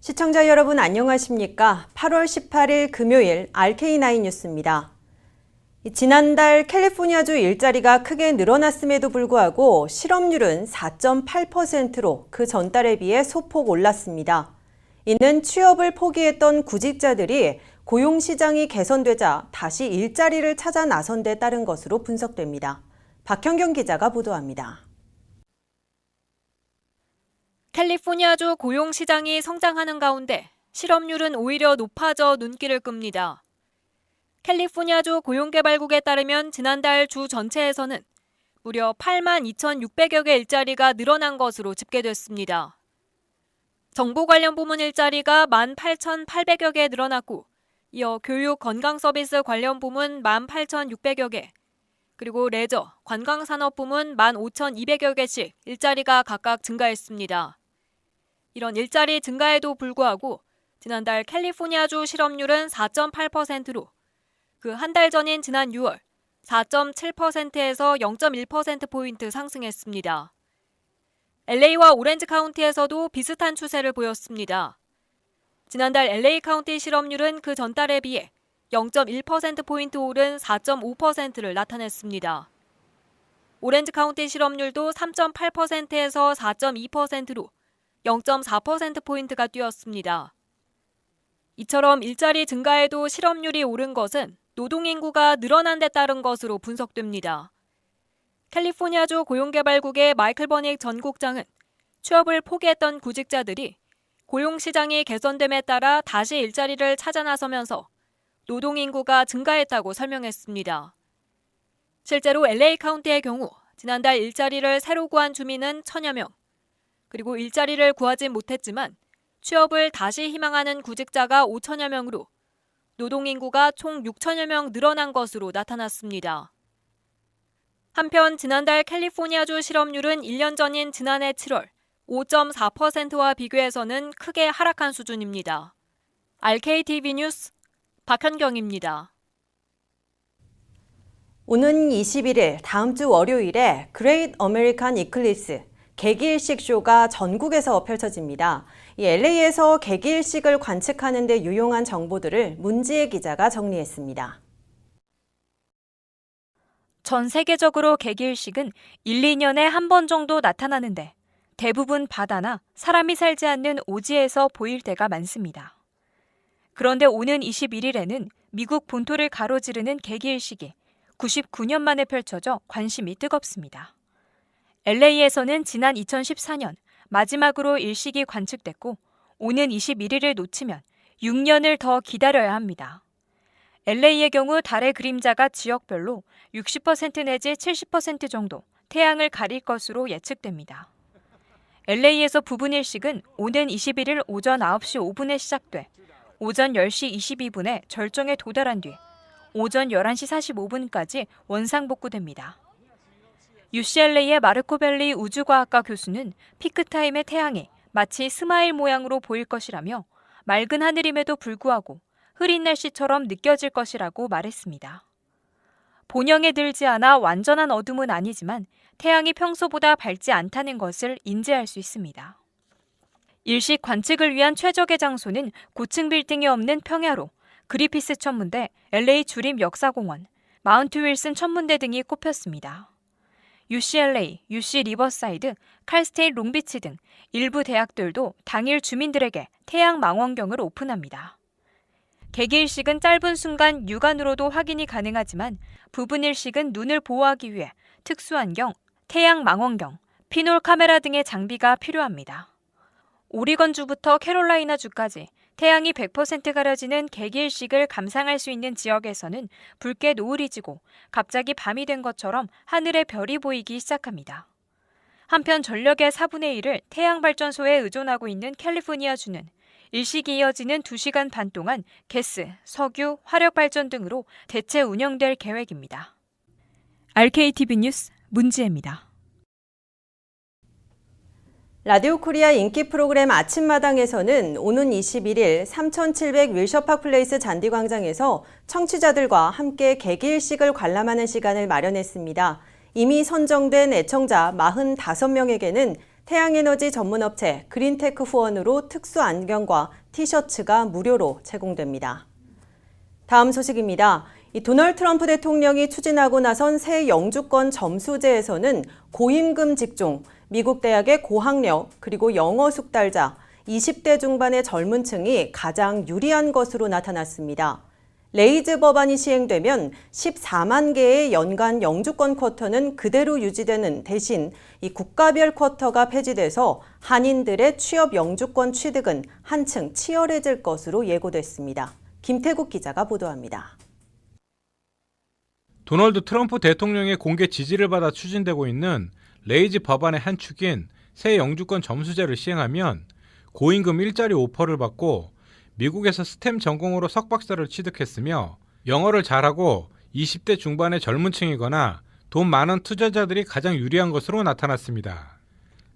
시청자 여러분 안녕하십니까? 8월 18일 금요일 RK9 뉴스입니다. 지난달 캘리포니아주 일자리가 크게 늘어났음에도 불구하고 실업률은 4.8%로 그 전달에 비해 소폭 올랐습니다. 이는 취업을 포기했던 구직자들이 고용시장이 개선되자 다시 일자리를 찾아 나선 데 따른 것으로 분석됩니다. 박현경 기자가 보도합니다. 캘리포니아주 고용시장이 성장하는 가운데 실업률은 오히려 높아져 눈길을 끕니다. 캘리포니아주 고용개발국에 따르면 지난달 주 전체에서는 무려 8만 2,600여 개 일자리가 늘어난 것으로 집계됐습니다. 정보 관련 부문 일자리가 18,800여 개 늘어났고, 이어 교육, 건강서비스 관련 부문 18,600여 개, 그리고 레저, 관광산업 부문 15,200여 개씩 일자리가 각각 증가했습니다. 이런 일자리 증가에도 불구하고 지난달 캘리포니아주 실업률은 4.8%로 그 한 달 전인 지난 6월 4.7%에서 0.1%포인트 상승했습니다. LA와 오렌지 카운티에서도 비슷한 추세를 보였습니다. 지난달 LA 카운티 실업률은 그 전달에 비해 0.1%포인트 오른 4.5%를 나타냈습니다. 오렌지 카운티 실업률도 3.8%에서 4.2%로 0.4%포인트가 뛰었습니다. 이처럼 일자리 증가에도 실업률이 오른 것은 노동인구가 늘어난 데 따른 것으로 분석됩니다. 캘리포니아주 고용개발국의 마이클 버닉 전 국장은 취업을 포기했던 구직자들이 고용시장이 개선됨에 따라 다시 일자리를 찾아 나서면서 노동인구가 증가했다고 설명했습니다. 실제로 LA 카운티의 경우 지난달 일자리를 새로 구한 주민은 1,000여 명, 그리고 일자리를 구하지 못했지만 취업을 다시 희망하는 구직자가 5천여 명으로 노동인구가 총 6천여 명 늘어난 것으로 나타났습니다. 한편 지난달 캘리포니아주 실업률은 1년 전인 지난해 7월 5.4%와 비교해서는 크게 하락한 수준입니다. RKTV 뉴스 박현경입니다. 오는 21일 다음 주 월요일에 그레이트 어메리칸 이클립스 개기일식 쇼가 전국에서 펼쳐집니다. 이 LA에서 개기일식을 관측하는 데 유용한 정보들을 문지혜 기자가 정리했습니다. 전 세계적으로 개기일식은 1, 2년에 한 번 정도 나타나는데 대부분 바다나 사람이 살지 않는 오지에서 보일 때가 많습니다. 그런데 오는 21일에는 미국 본토를 가로지르는 개기일식이 99년 만에 펼쳐져 관심이 뜨겁습니다. LA에서는 지난 2014년 마지막으로 일식이 관측됐고 오는 21일을 놓치면 6년을 더 기다려야 합니다. LA의 경우 달의 그림자가 지역별로 60% 내지 70% 정도 태양을 가릴 것으로 예측됩니다. LA에서 부분 일식은 오는 21일 오전 9시 5분에 시작돼 오전 10시 22분에 절정에 도달한 뒤 오전 11시 45분까지 원상복구됩니다. UCLA의 마르코 벨리 우주과학과 교수는 피크타임의 태양이 마치 스마일 모양으로 보일 것이라며 맑은 하늘임에도 불구하고 흐린 날씨처럼 느껴질 것이라고 말했습니다. 본영에 들지 않아 완전한 어둠은 아니지만 태양이 평소보다 밝지 않다는 것을 인지할 수 있습니다. 일식 관측을 위한 최적의 장소는 고층 빌딩이 없는 평야로 그리피스 천문대, LA 주립 역사공원, 마운트 윌슨 천문대 등이 꼽혔습니다. UCLA, UC 리버사이드, 칼스테이트 롱비치 등 일부 대학들도 당일 주민들에게 태양 망원경을 오픈합니다. 개기일식은 짧은 순간 육안으로도 확인이 가능하지만 부분 일식은 눈을 보호하기 위해 특수안경, 태양 망원경, 피놀 카메라 등의 장비가 필요합니다. 오리건주부터 캐롤라이나주까지 태양이 100% 가려지는 개기일식을 감상할 수 있는 지역에서는 붉게 노을이 지고 갑자기 밤이 된 것처럼 하늘에 별이 보이기 시작합니다. 한편 전력의 4분의 1을 태양발전소에 의존하고 있는 캘리포니아주는 일식이 이어지는 2시간 반 동안 가스, 석유, 화력발전 등으로 대체 운영될 계획입니다. RKTV 뉴스 문지혜입니다. 라디오 코리아 인기 프로그램 아침마당에서는 오는 21일 3700 윌셔팍 플레이스 잔디광장에서 청취자들과 함께 개기일식을 관람하는 시간을 마련했습니다. 이미 선정된 애청자 45명에게는 태양에너지 전문업체 그린테크 후원으로 특수 안경과 티셔츠가 무료로 제공됩니다. 다음 소식입니다. 도널드 트럼프 대통령이 추진하고 나선 새 영주권 점수제에서는 고임금 직종, 미국 대학의 고학력, 그리고 영어 숙달자, 20대 중반의 젊은 층이 가장 유리한 것으로 나타났습니다. 레이즈 법안이 시행되면 14만 개의 연간 영주권 쿼터는 그대로 유지되는 대신 이 국가별 쿼터가 폐지돼서 한인들의 취업 영주권 취득은 한층 치열해질 것으로 예고됐습니다. 김태국 기자가 보도합니다. 도널드 트럼프 대통령의 공개 지지를 받아 추진되고 있는 레이즈 법안의 한 축인 새 영주권 점수제를 시행하면 고임금 일자리 오퍼를 받고 미국에서 스템 전공으로 석박사를 취득했으며 영어를 잘하고 20대 중반의 젊은 층이거나 돈 많은 투자자들이 가장 유리한 것으로 나타났습니다.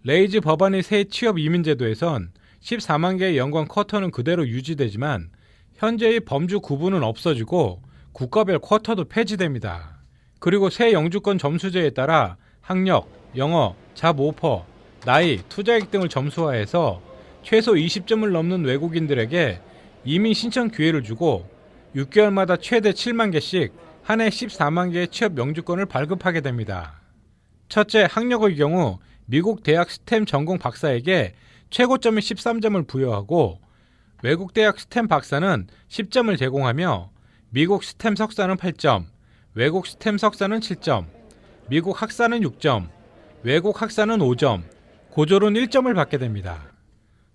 레이즈 법안의 새 취업 이민 제도에선 14만 개의 연관 쿼터는 그대로 유지되지만 현재의 범주 구분은 없어지고 국가별 쿼터도 폐지됩니다. 그리고 새 영주권 점수제에 따라 학력, 영어, 잡 오퍼, 나이, 투자액 등을 점수화해서 최소 20점을 넘는 외국인들에게 이민 신청 기회를 주고 6개월마다 최대 7만 개씩 한 해 14만 개의 취업 영주권을 발급하게 됩니다. 첫째, 학력의 경우 미국 대학 스템 전공 박사에게 최고점인 13점을 부여하고 외국 대학 스템 박사는 10점을 제공하며 미국 스템 석사는 8점, 외국 스템 석사는 7점, 미국 학사는 6점, 외국 학사는 5점, 고졸은 1점을 받게 됩니다.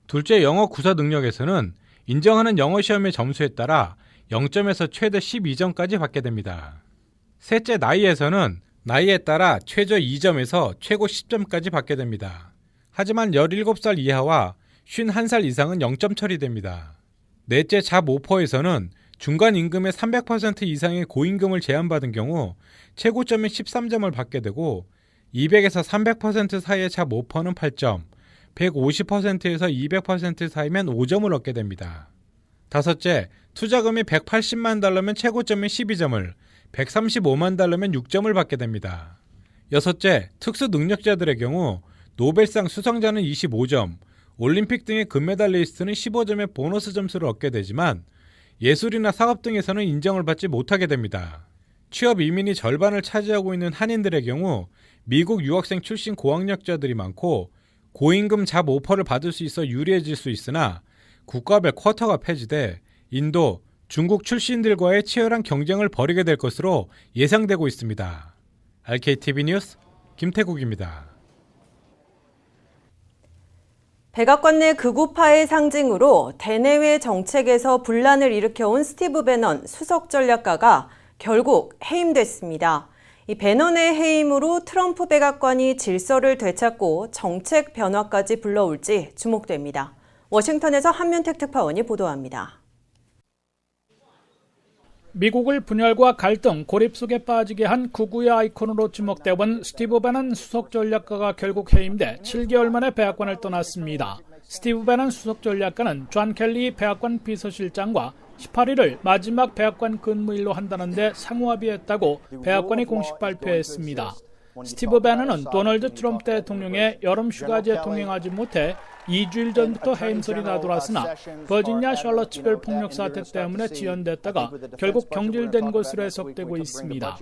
둘째, 영어 구사 능력에서는 인정하는 영어 시험의 점수에 따라 0점에서 최대 12점까지 받게 됩니다. 셋째, 나이에서는 나이에 따라 최저 2점에서 최고 10점까지 받게 됩니다. 하지만 17살 이하와 51살 이상은 0점 처리됩니다. 넷째, 잡 오퍼에서는 중간 임금의 300% 이상의 고임금을 제한받은 경우 최고점인 13점을 받게 되고 200에서 300% 사이의 잡 오퍼는 8점, 150%에서 200% 사이면 5점을 얻게 됩니다. 다섯째, 투자금이 180만 달러면 최고점인 12점을, 135만 달러면 6점을 받게 됩니다. 여섯째, 특수 능력자들의 경우 노벨상 수상자는 25점, 올림픽 등의 금메달리스트는 15점의 보너스 점수를 얻게 되지만 예술이나 사업 등에서는 인정을 받지 못하게 됩니다. 취업 이민이 절반을 차지하고 있는 한인들의 경우 미국 유학생 출신 고학력자들이 많고 고임금 잡 오퍼를 받을 수 있어 유리해질 수 있으나 국가별 쿼터가 폐지돼 인도, 중국 출신들과의 치열한 경쟁을 벌이게 될 것으로 예상되고 있습니다. RKTV 뉴스 김태국입니다. 백악관 내 극우파의 상징으로 대내외 정책에서 분란을 일으켜온 스티브 배넌 수석 전략가가 결국 해임됐습니다. 이 배넌의 해임으로 트럼프 백악관이 질서를 되찾고 정책 변화까지 불러올지 주목됩니다. 워싱턴에서 한면택 특파원이 보도합니다. 미국을 분열과 갈등, 고립 속에 빠지게 한 극우의 아이콘으로 지목되던 스티브 배넌 수석 전략가가 결국 해임돼 7개월 만에 백악관을 떠났습니다. 스티브 배넌 수석 전략가는 존 켈리 백악관 비서실장과 18일을 마지막 백악관 근무일로 한다는데 상호합의했다고 백악관이 공식 발표했습니다. 스티브 배넌은 도널드 트럼프 대통령의 여름 휴가지에 동행하지 못해 2주일 전부터 해임설이 나돌았으나 버지니아 샬럿츠빌 폭력 사태 때문에 지연됐다가 결국 경질된 것으로 해석되고 있습니다.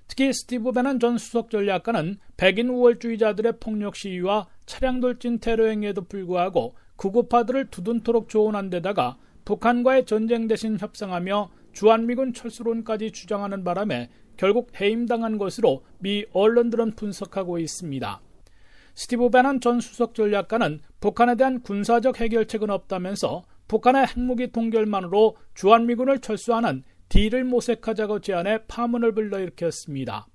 특히 스티브 배넌 전 수석 전략가는 백인 우월주의자들의 폭력 시위와 차량 돌진 테러 행위에도 불구하고 극우파들을 두둔토록 조언한 데다가 북한과의 전쟁 대신 협상하며 주한미군 철수론까지 주장하는 바람에 결국 해임당한 것으로 미 언론들은 분석하고 있습니다. 스티브 배넌 전 수석 전략가는 북한에 대한 군사적 해결책은 없다면서 북한의 핵무기 동결만으로 주한미군을 철수하는 딜을 모색하자고 제안해 파문을 불러일으켰습니다.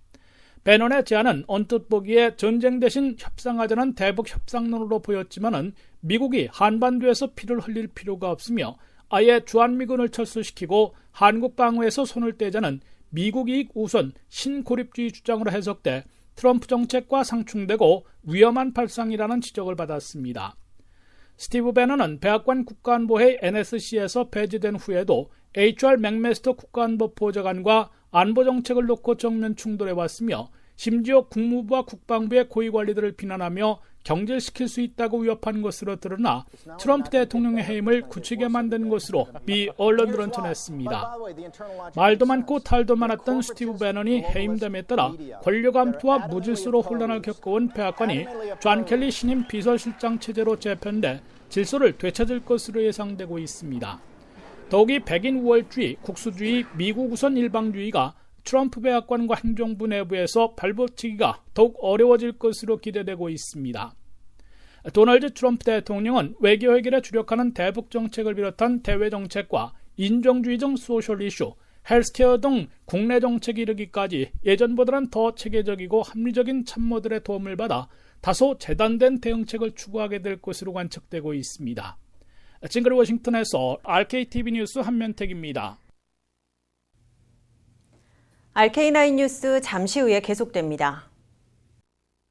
배넌의 제안은 언뜻 보기에 전쟁 대신 협상하자는 대북 협상론으로 보였지만은 미국이 한반도에서 피를 흘릴 필요가 없으며 아예 주한미군을 철수시키고 한국 방어에서 손을 떼자는 미국 이익 우선 신고립주의 주장으로 해석돼 트럼프 정책과 상충되고 위험한 발상이라는 지적을 받았습니다. 스티브 배넌은 백악관 국가안보회 NSC에서 폐지된 후에도 HR 맥메스터 국가안보 보좌관과 안보정책을 놓고 정면 충돌해왔으며 심지어 국무부와 국방부의 고위관리들을 비난하며 경질시킬 수 있다고 위협한 것으로 드러나 트럼프 대통령의 해임을 굳히게 만든 것으로 미 언론들은 전했습니다. 말도 많고 탈도 많았던 스티브 배넌이 해임됨에 따라 권력 암투와 무질서로 혼란을 겪어온 백악관이 존 켈리 신임 비서실장 체제로 재편돼 질서를 되찾을 것으로 예상되고 있습니다. 더욱이 백인 우월주의, 국수주의, 미국 우선 일방주의가 트럼프 백악관과 행정부 내부에서 발붙이기가 더욱 어려워질 것으로 기대되고 있습니다. 도널드 트럼프 대통령은 외교 해결에 주력하는 대북 정책을 비롯한 대외 정책과 인종주의적 소셜 이슈, 헬스케어 등 국내 정책에 이르기까지 예전보다는 더 체계적이고 합리적인 참모들의 도움을 받아 다소 재단된 대응책을 추구하게 될 것으로 관측되고 있습니다. 지금까지 워싱턴에서 RKTV 뉴스 한면택입니다. RK9 뉴스 잠시 후에 계속됩니다.